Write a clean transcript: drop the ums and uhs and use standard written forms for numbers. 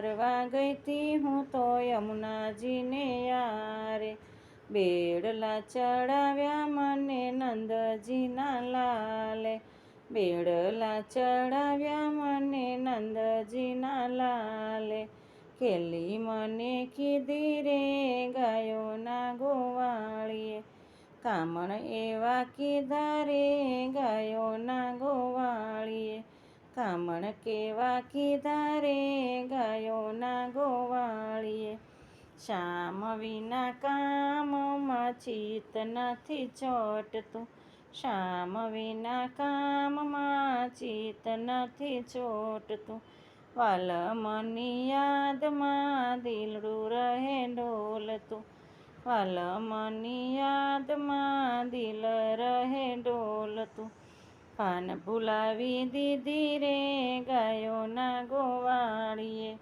ફરવા ગઈતી હું તો યમુનાજીને યારે, બેડલા ચડાવ્યા મને નંદજીના લાલે, બેડલા ચડાવ્યા મને નંદજીના લાલે, ખેલી મને કીધી રે ગાયોના ગોવાળીએ, કામણ એવા કીધા રે ગાયોના ગોવાળીએ, કામણ કેવા કીધા રે ગાયોના ગોવાળીએ, શ્યામ વિના કામમાં ચિત્ત નથી ચોટતું, શ્યામ વિના કામમાં ચિત્ત નથી ચોટતું, વાલમની યાદમાં દિલડું રહે ડોલતું, વાલમની યાદમાં દિલ રહે ડોલતું, પાન ભૂલાવી દીધી રે ગાયોના ગોવાળીએ,